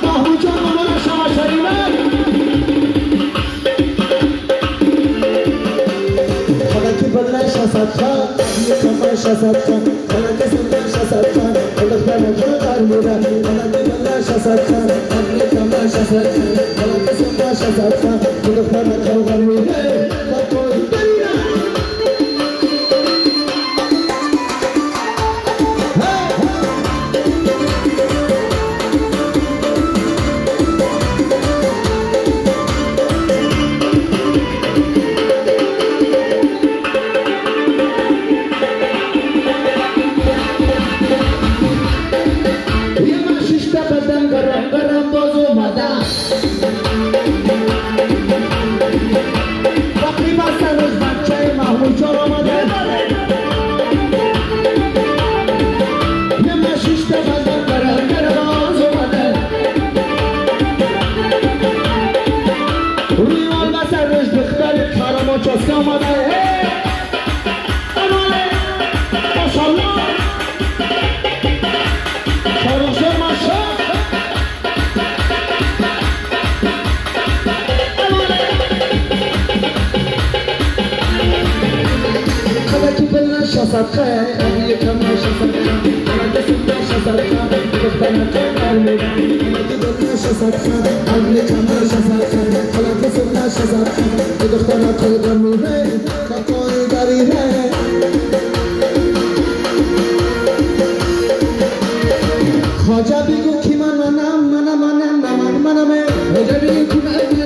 محمود جان مامان شما شریمت خلقی بدلن شصد خان کمان شصد خان خلقی سندن شصد خان خلق نمجا درمیرن خلقی بدلن شصد خان کمان شصد خان خلقی سندن شصد خان خلق نمجا درمیرن شصد خان أبي كمان شصد خان أنا كسبت شصد خان كفتنا كمان ميدان أنا كسبت شصد خان أبي كمان شصد خان أنا كسبت شصد خان كفتنا كمان ميدان كتوي داريه خواجه بگو کی منم خواجه بگو کی منم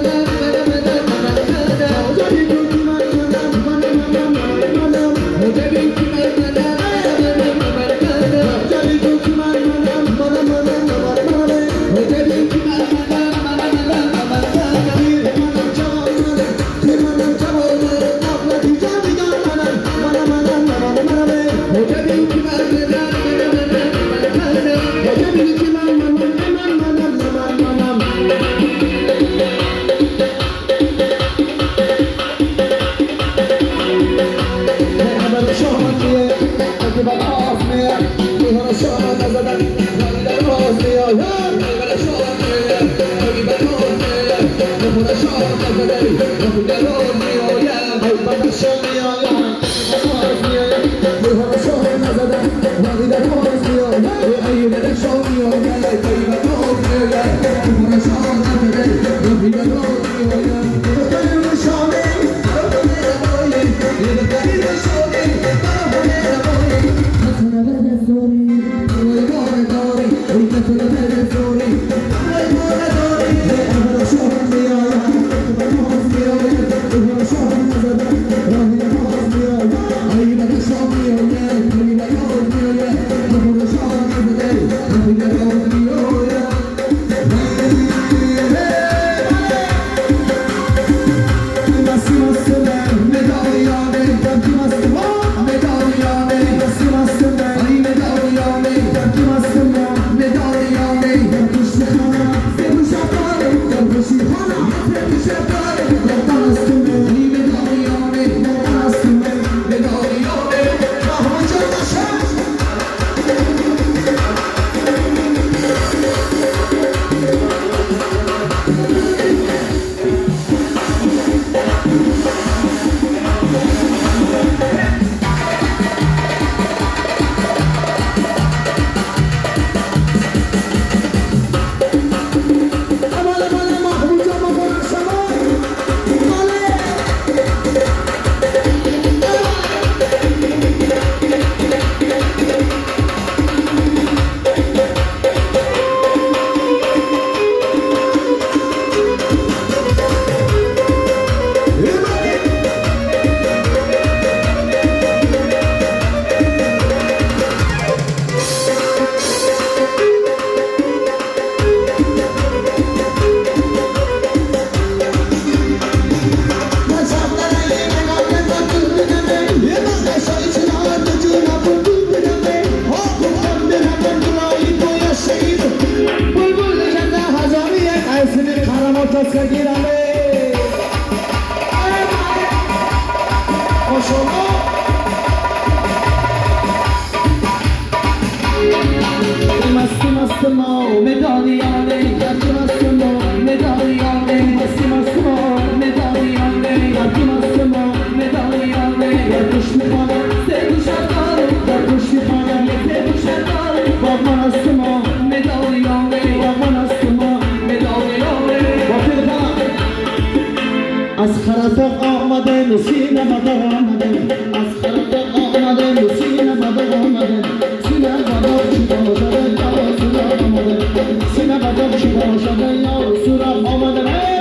مست مست ما مدانیم خرطق آمده سینه بدر آمده از خرطق آمده سینه بدر آمده سینه بدر چیکار شده یا سوراخ آمده سینه بدر چیکار شده یا سوراخ آمده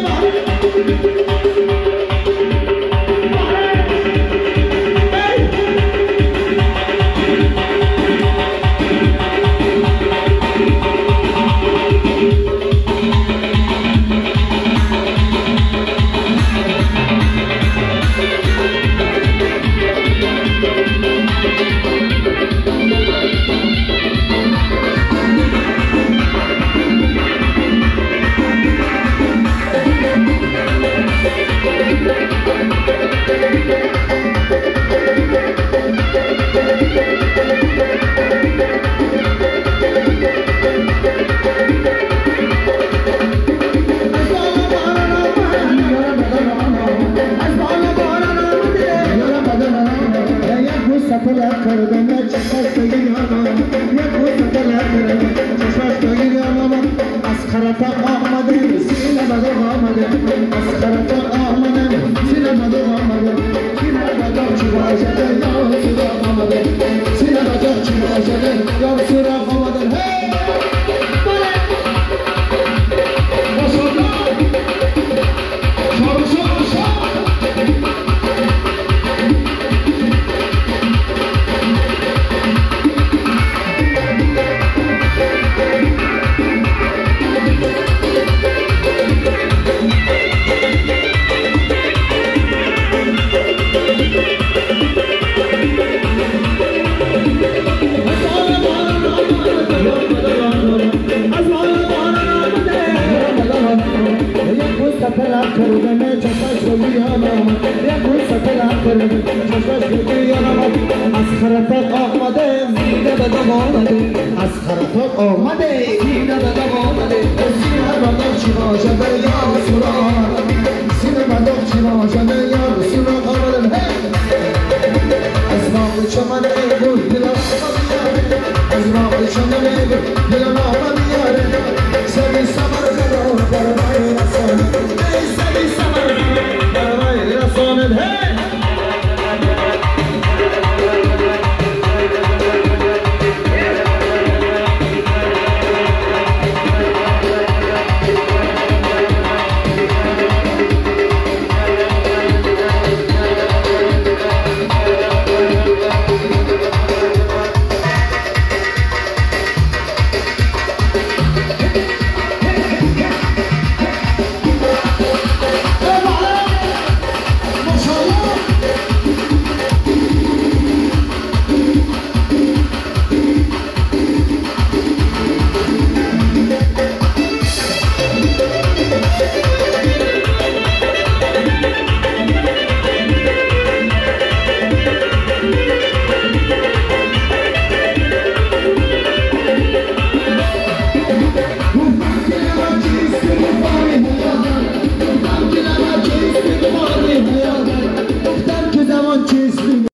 از خرطق آمده زینه بدم آمده از خرطق آمده زینه بدم